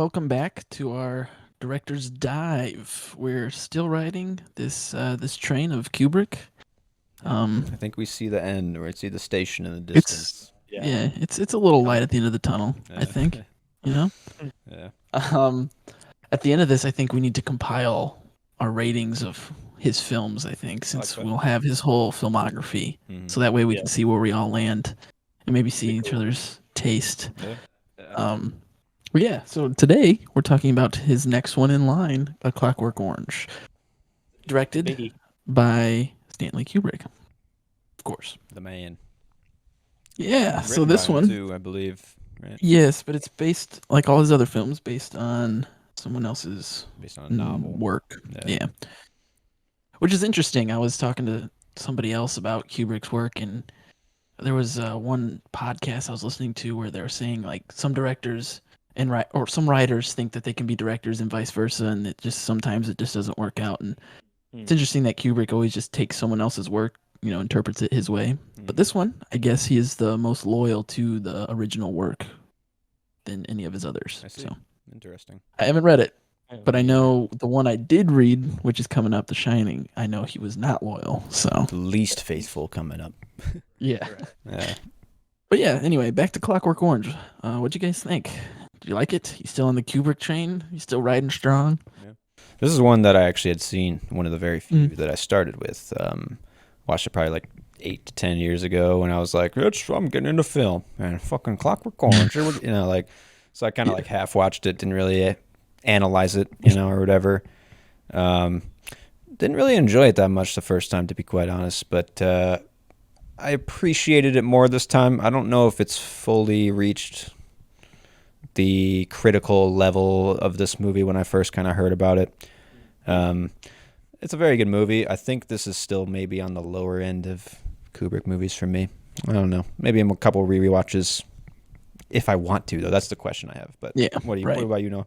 welcome back to our director's dive. We're still riding this train of Kubrick. Yep. Um, I think we see the end, or see the station in the it's distance. yeah, it's a little light at the end of the tunnel. I Yeah. think, you know. Yeah. Um, at the end of this, I think we need to compile our ratings of his films. I think I like since that. we'll have his whole filmography, Mhm. so that way we Yeah. can see where we all land and maybe see Be each cool. other's taste. Yeah. Yeah. Um, but yeah, so today we're talking about his next one in line, A Clockwork Orange, directed Biggie. by Stanley Kubrick, of course. The man. Yeah, so Written by this him one, too, I believe. Right. yes, but it's based like all his other films, based on someone else's Based on a novel. work. Yeah. Yeah, which is interesting. I was talking to somebody else about Kubrick's work, and there was one podcast I was listening to where they were saying like some directors and or some writers think that they can be directors and vice versa, and it just sometimes it just doesn't work out. And it's interesting that Kubrick always just takes someone else's work, interprets it his way. But this one, I guess he is the most loyal to the original work than any of his others. I see. So Interesting. I haven't read it, Oh, but I me know the one I did read, which is coming up, The Shining. I know he was not loyal. So The least faithful coming up. yeah. Yeah. But yeah, anyway, back to Clockwork Orange. What'd you guys think? Did you like it? You still on the Kubrick train? You still riding strong? This is one that I actually had seen, one of the very few that I started with. Watched it probably like 8 to 10 years ago when I was like, I'm getting into film. And fucking Clockwork Orange. So I kind of like half watched it, didn't really analyze it, or whatever. Didn't really enjoy it that much the first time, to be quite honest, but I appreciated it more this time. I don't know if it's fully reached the critical level of this movie when I first kind of heard about it. It's a very good movie. I think this is still maybe on the lower end of Kubrick movies for me. I don't know. Maybe a couple rewatches if I want to, though. That's the question I have. But Yeah, what right. about you, Noah?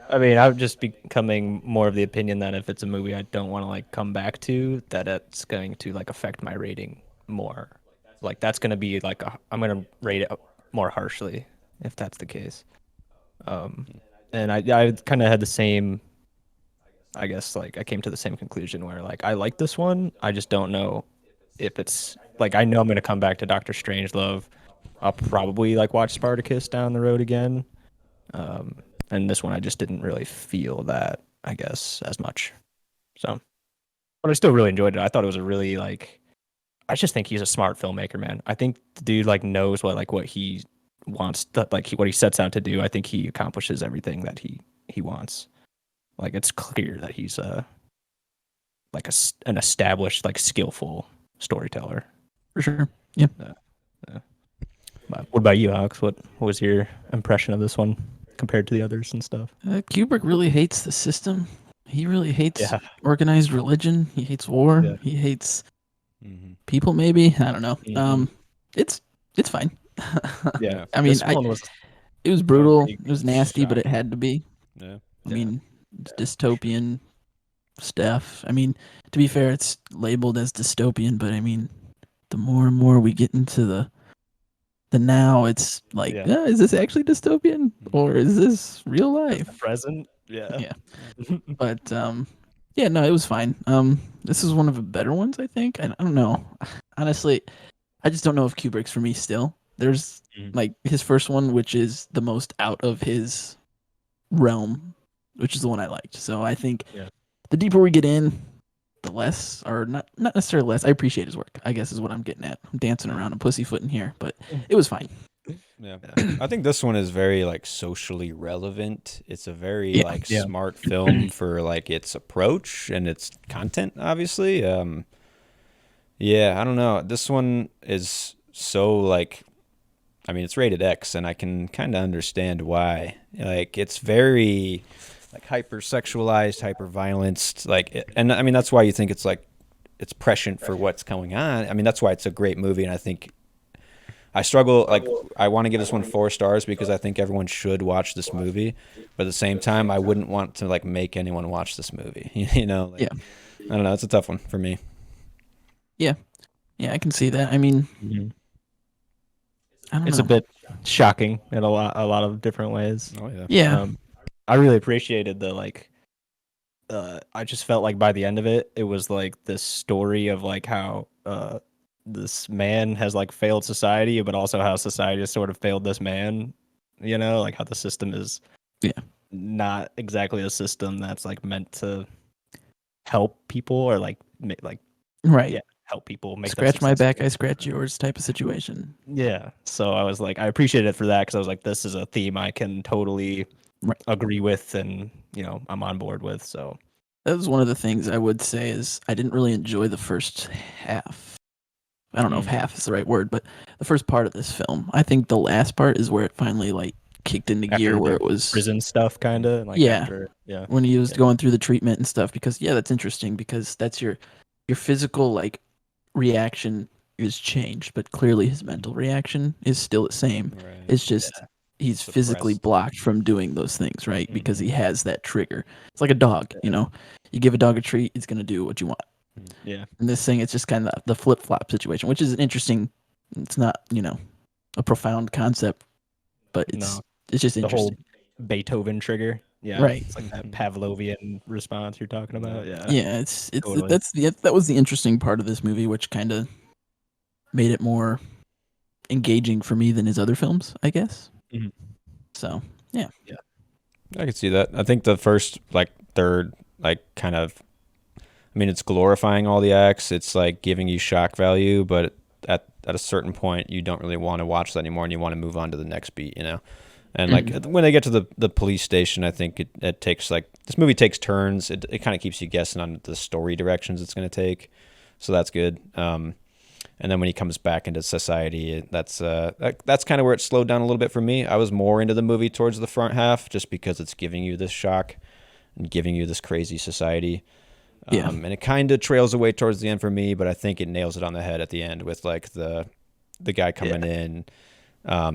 I mean, I'm just becoming more of the opinion that if it's a movie I don't want to like come back to, that it's going to like affect my rating more. Like that's going to be like I'm going to rate it more harshly if that's the case. And I kind of had the same. I guess like I came to the same conclusion where like I like this one. I just don't know if it's like I know I'm going to come back to Doctor Strangelove. I'll probably like watch Spartacus down the road again. And this one I just didn't really feel that, I guess, as much. So, but I still really enjoyed it. I thought it was a really like I just think he's a smart filmmaker, man. I think the dude like knows what he wants to, what he sets out to do. I think he accomplishes everything that he wants. Like it's clear that he's like an established like skillful storyteller. For sure. Yeah. But what about you, Alex? What was your impression of this one compared to the others and stuff? Kubrick really hates the system. He really hates Yeah. organized religion. He hates war. Yeah. He hates people. Maybe I don't know. Mhm. It's fine. Yeah. I mean, This one was it was brutal. pretty It was nasty, but it shocking. had to be. Yeah. I mean, it's dystopian stuff. I mean, to be fair, it's labeled as dystopian, but I mean, the more and more we get into the now, it's like, is this actually dystopian or is this real life? present. Yeah. Yeah. But yeah, no, it was fine. This is one of the better ones, I think. I don't know. Honestly, I just don't know if Kubrick's for me still. There's like his first one, which is the most out of his realm, which is the one I liked. So I think the deeper we get in, the less, or not necessarily less. I appreciate his work, I guess is what I'm getting at. I'm dancing around and pussyfooting here, but it was fine. Yeah. I think this one is very like socially relevant. It's a very smart film for like its approach and its content, obviously. Yeah, I don't know. This one is so like, I mean, it's rated X, and I can kind of understand why. Like, it's very like hyper-sexualized, hyper-violenced. Like, and I mean, that's why you think it's like it's prescient for what's going on. I mean, that's why it's a great movie, and I think I struggle. Like, I want to give this one 4 stars because I think everyone should watch this movie, but at the same time, I wouldn't want to like make anyone watch this movie. I don't know. It's a tough one for me. Yeah, I can see that. I mean, I don't It's know. a bit shocking in a lot of different ways. Oh yeah. Yeah. I really appreciated the like. I just felt like by the end of it, it was like this story of like how this man has like failed society, but also how society has sort of failed this man. You know, like how the system is Yeah. not exactly a system that's like meant to help people or like Right. help people make them Scratch my back, successful. I scratch yours type of situation. Yeah. So I was like, I appreciated it for that because I was like, this is a theme I can totally Right. agree with and, I'm on board with. So That was one of the things I would say is I didn't really enjoy the first half. I don't know if half is the right word, but the first part of this film. I think the last part is where it finally like kicked into gear, after where the it was prison stuff, kind of like yeah, after, yeah. when he was going through the treatment and stuff. Because yeah, that's interesting because that's your physical like reaction is changed, but clearly his mental reaction is still the same. Right. It's just he's physically Suppressed. blocked from doing those things, right? Because he Mhm. has that trigger. It's like a dog, you know. You give a dog a treat, it's gonna do what you want. Yeah. And this thing, it's just kind of the flip flop situation, which is an interesting. It's not, a profound concept, but it's No, just the whole interesting. Beethoven trigger. Yeah. Right. It's like that Pavlovian response you're talking about. Yeah. Yeah, it's Totally. that was the interesting part of this movie, which kind of made it more engaging for me than his other films, I guess. Mhm. So yeah, I can see that. I think the first, like, third, like, kind of, I mean, it's glorifying all the acts. It's like giving you shock value, but at a certain point, you don't really want to watch that anymore, and you want to move on to the next beat, you know. And like when they get to the police station, I think it takes like this movie takes turns. It kind of keeps you guessing on the story directions it's going to take, so that's good. And then when he comes back into society, that's kind of where it slowed down a little bit for me. I was more into the movie towards the front half, just because it's giving you this shock and giving you this crazy society. And it kind of trails away towards the end for me, but I think it nails it on the head at the end with like the guy coming in. I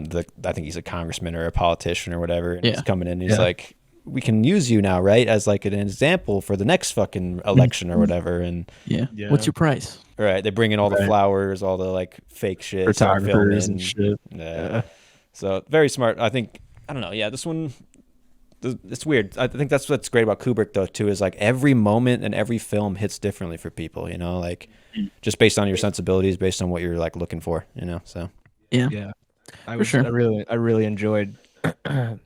think he's a congressman or a politician or whatever, and he's coming in. And he's like, "We can use you now, right, as like an example for the next fucking election or whatever." And what's your price? right, they bring in all the flowers, all the like fake shit, start Photographers filming. and shit. Yeah. So very smart. I think I don't know. Yeah, this one. It's weird. I think that's what's great about Kubrick though too, is like every moment and every film hits differently for people, you know, like just based on your sensibilities, based on what you're like looking for, you know. So Yeah. I really enjoyed I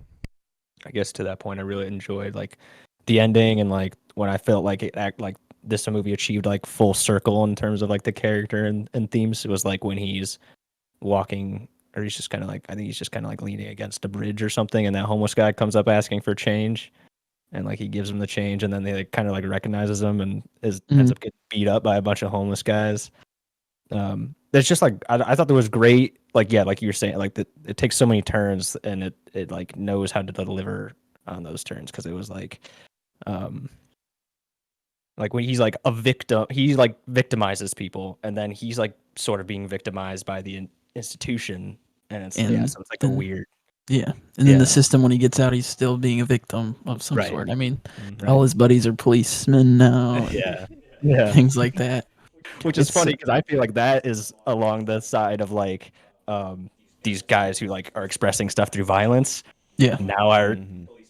guess to that point I really enjoyed like the ending and like when I felt like this movie achieved like full circle in terms of like the character and themes. It was like when he's walking or he's just kind of like I think he's just kind of like leaning against a bridge or something, and that homeless guy comes up asking for change, and like he gives him the change, and then they like kind of like recognizes him and ends up getting beat up by a bunch of homeless guys. There's just like I thought that was great. Like like you were saying, like it takes so many turns, and it like knows how to deliver on those turns because it was like when he's like a victim, he like victimizes people, and then he's like sort of being victimized by the institution. And it's so it's like a weird and then the system when he gets out, he's still being a victim of some sort. I mean, all his buddies are policemen now, things like that. Which is funny because I feel like that is along the side of like these guys who like are expressing stuff through violence. Now are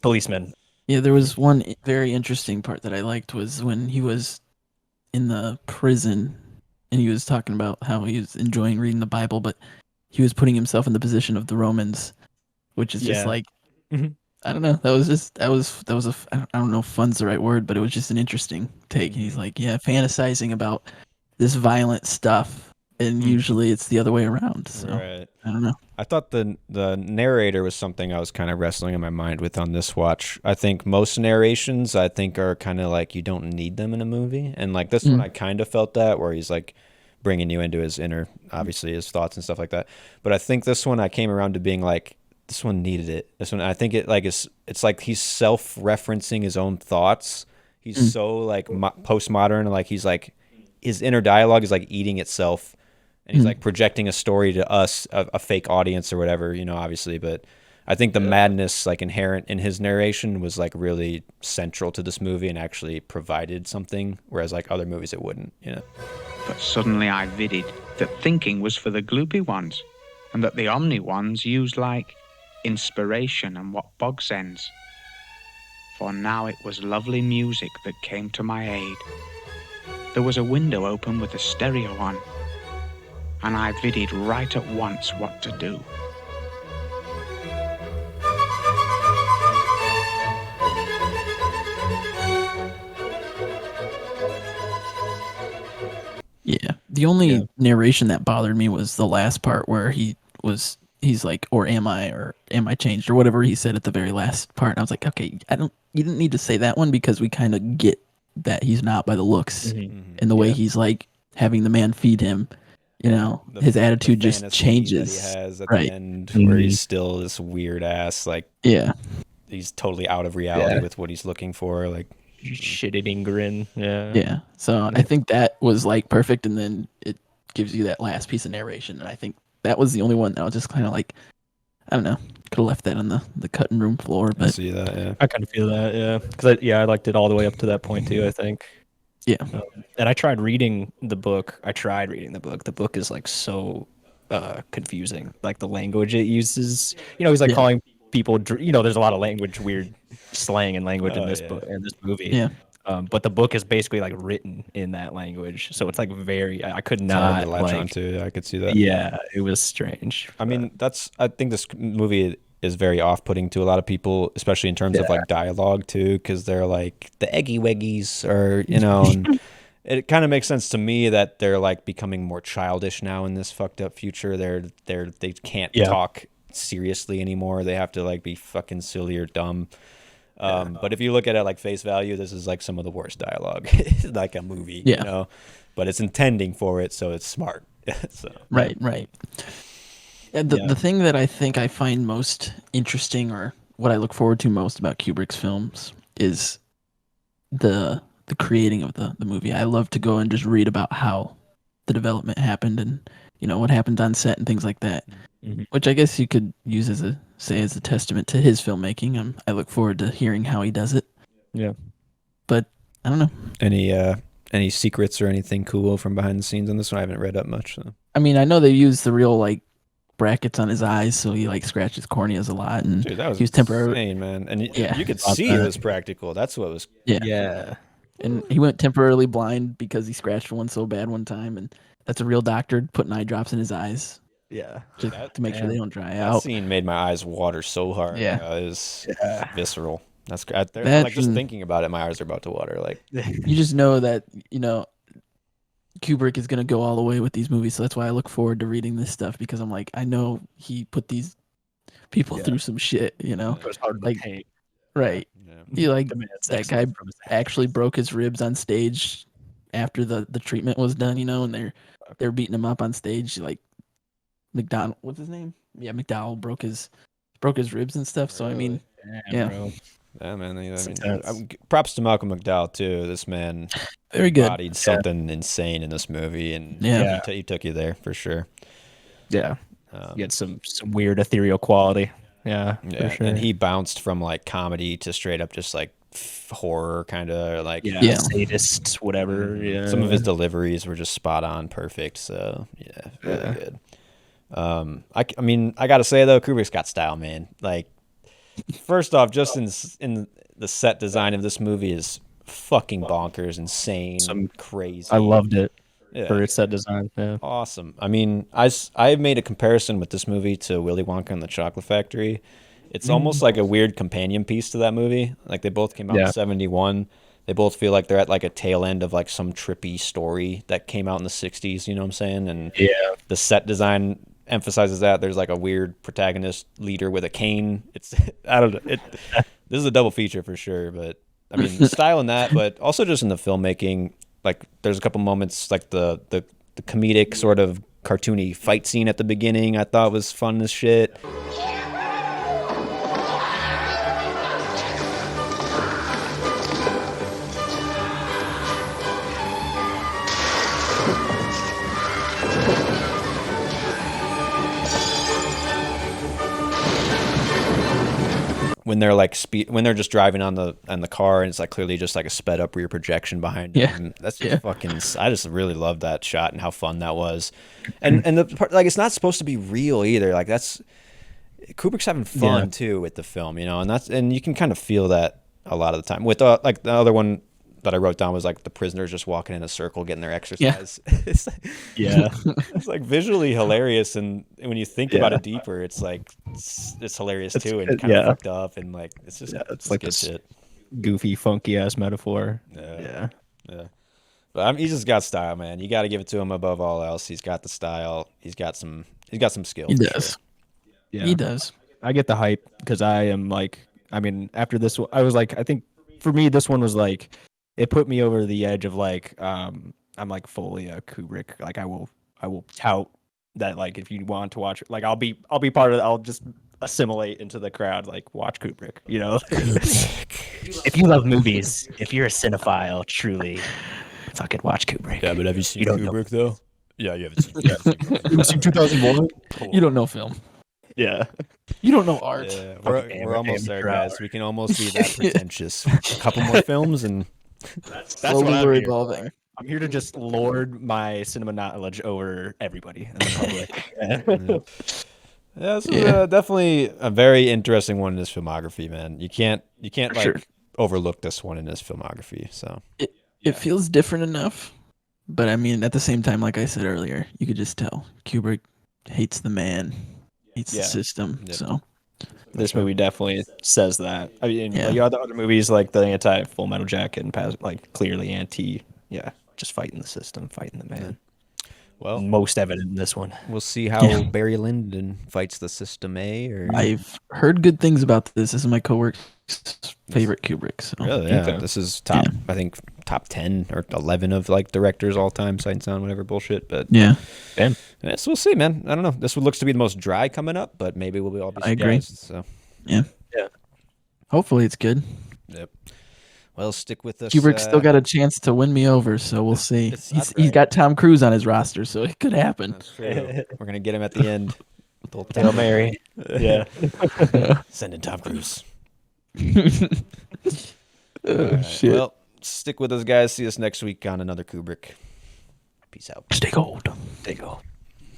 policemen. Yeah, there was one very interesting part that I liked was when he was in the prison and he was talking about how he was enjoying reading the Bible, but he was putting himself in the position of the Romans, which is just like, I don't know. That was I don't know if fun's the right word, but it was just an interesting take. And he's like, fantasizing about this violent stuff, and usually it's the other way around. So I don't know. I thought the narrator was something I was kind of wrestling in my mind with on this watch. I think most narrations are kind of like you don't need them in a movie, and like this one I kind of felt that where he's like bringing you into his inner, obviously his thoughts and stuff like that. But I think this one I came around to being like, this one needed it. This one I think it like it's like he's self-referencing his own thoughts. He's so like postmodern, like he's like his inner dialogue is like eating itself, and he's like projecting a story to us, a fake audience or whatever, you know, obviously. But I think the madness like inherent in his narration was like really central to this movie and actually provided something, whereas like other movies it wouldn't, you know. But suddenly I viddied that thinking was for the gloopy ones, and that the Omni ones used like inspiration and what Bog sends. For now it was lovely music that came to my aid. There was a window open with a stereo on, and I viddied right at once what to do. Yeah. The only narration that bothered me was the last part where he's like, or am I changed, or whatever he said at the very last part. And I was like, okay, you didn't need to say that one, because we kind of get that he's not by the looks and the way he's like having the man feed him. You know, his attitude just changes. That he has at right. the end, where he's still this weird ass, like, he's totally out of reality with what he's looking for, like shit-eating grin. Yeah. So I think that was like perfect, and then it gives you that last piece of narration, and I think that was the only one that was just kind of like, I don't know, could have left that on the cutting room floor. But I see that, yeah. I kind of feel that, yeah, because I liked it all the way up to that point too, I think. Yeah. And I tried reading the book. The book is like so confusing. Like the language it uses. You know, he's like calling people. You know, there's a lot of language, weird slang and language in this book, in this movie. Yeah. But the book is basically like written in that language, so it's like very. I could It's hard to not latch onto. I could see that. Yeah, it was strange. I mean, I think this movie is very off-putting to a lot of people, especially in terms of like dialogue too, because they're like the eggiwegs, or you know, and it kind of makes sense to me that they're like becoming more childish now in this fucked up future. They can't talk seriously anymore. They have to like be fucking silly or dumb. But if you look at it like face value, this is like some of the worst dialogue, like a movie, you know, but it's intending for it, so it's smart. So. Right. And the thing that I think I find most interesting, or what I look forward to most about Kubrick's films, is the creating of the movie. I love to go and just read about how the development happened, and you know what happened on set and things like that. Which I guess you could use as a testament to his filmmaking. I look forward to hearing how he does it. Yeah. But I don't know. Any secrets or anything cool from behind the scenes on this one? I haven't read up much. So. I mean, I know they use the real like brackets on his eyes, so he like scratches corneas a lot, and dude, that was he was temporarily insane, man. And you could see it was practical. That's what was. Yeah. And he went temporarily blind because he scratched one so bad one time, and that's a real doctor putting eye drops in his eyes. Yeah, just to make sure they don't dry that out. Scene made my eyes water so hard. Yeah, it was visceral. That's great. Like just thinking about it, my eyes are about to water. Like you just know that Kubrick is gonna go all the way with these movies, so that's why I look forward to reading this stuff, because I'm like, I know he put these people through some shit. You know, it was hard to paint. Right. He like that guy actually broke his ribs on stage after the treatment was done. You know, and they're beating him up on stage like. McDonald, what's his name? Yeah, McDowell broke his ribs and stuff. So I mean, man. I mean, props to Malcolm McDowell too. This man, very good, embodied something insane in this movie, and he took you there for sure. Yeah, he had some weird ethereal quality. Yeah, for sure. And he bounced from like comedy to straight up just like horror, kind of like sadist, whatever. Yeah, some of his deliveries were just spot on, perfect. So really good. I mean, I gotta say though, Kubrick's got style, man. Like, first off, just in the set design of this movie is fucking bonkers, insane, crazy. I loved it for its set design. Yeah, awesome. I mean, I made a comparison with this movie to Willy Wonka and the Chocolate Factory. It's almost like a weird companion piece to that movie. Like they both came out in '71. They both feel like they're at like a tail end of like some trippy story that came out in the '60s. You know what I'm saying? And the set design emphasizes that there's like a weird protagonist leader with a cane. It's I don't know. This is a double feature for sure. But I mean, the style in that, but also just in the filmmaking. Like there's a couple moments like the comedic sort of cartoony fight scene at the beginning. I thought was fun as shit. when they're like when they're just driving on the car, and it's like clearly just like a sped up rear projection behind them. That's just fucking. I just really love that shot and how fun that was, and the part, like it's not supposed to be real either. Like that's Kubrick's having fun too with the film, and you can kind of feel that a lot of the time. With like the other one that I wrote down was like the prisoners just walking in a circle getting their exercise. It's like, it's like visually hilarious, and when you think about it deeper, it's like it's hilarious too, and kind of fucked up, and like it's just it's like good this shit. Goofy, funky ass metaphor. Yeah. But he's just got style, man. You got to give it to him above all else. He's got the style. He's got some skill. He does. Sure. Yeah, he does. I get the hype because I am like, I mean, after this, I was like, I think for me, this one was like, it put me over the edge of like, I'm like fully a Kubrick. Like I will tout that. Like if you want to watch, like I'll be part of it. I'll just assimilate into the crowd. Like watch Kubrick. If you love movies, if you're a cinephile, truly, fucking watch Kubrick. Yeah, but have you seen Kubrick though? Yeah, you haven't seen. You seen 2001? You don't know film. Yeah. You don't know art. Yeah, we're almost there, guys. We can almost be that pretentious. A couple more films and. That's Slowly what we're I'm here. evolving. I'm here to just lord my cinema knowledge over everybody in the public. Yeah, this is definitely a very interesting one in his filmography, man. You can't like overlook this one in his filmography. So it feels different enough, but I mean, at the same time, like I said earlier, you could just tell Kubrick hates the man, hates the system. Yep. So this movie definitely says that. I mean, like other movies like the Full Metal Jacket and like clearly anti, just fighting the system, fighting the man. Well, most evident in this one. We'll see how Barry Lyndon fights the system, or I've heard good things about this. This is my coworker's favorite Kubrick. So. Really, yeah. This is top. I think top 10 or 11 of like directors all time, Sight and Sound, whatever bullshit. But damn. So we'll see, man. I don't know. This one looks to be the most dry coming up, but maybe we'll all be surprised. I agree. So yeah. Hopefully it's good. Yep. Well, stick with us. Kubrick still got a chance to win me over, so we'll see. He's got Tom Cruise on his roster, so it could happen. That's true. We're gonna get him at the end. Hail Mary. Yeah. Send in Tom Cruise. Shit. Well, stick with us, guys. See us next week on another Kubrick. Peace out. Stay gold. Stay gold.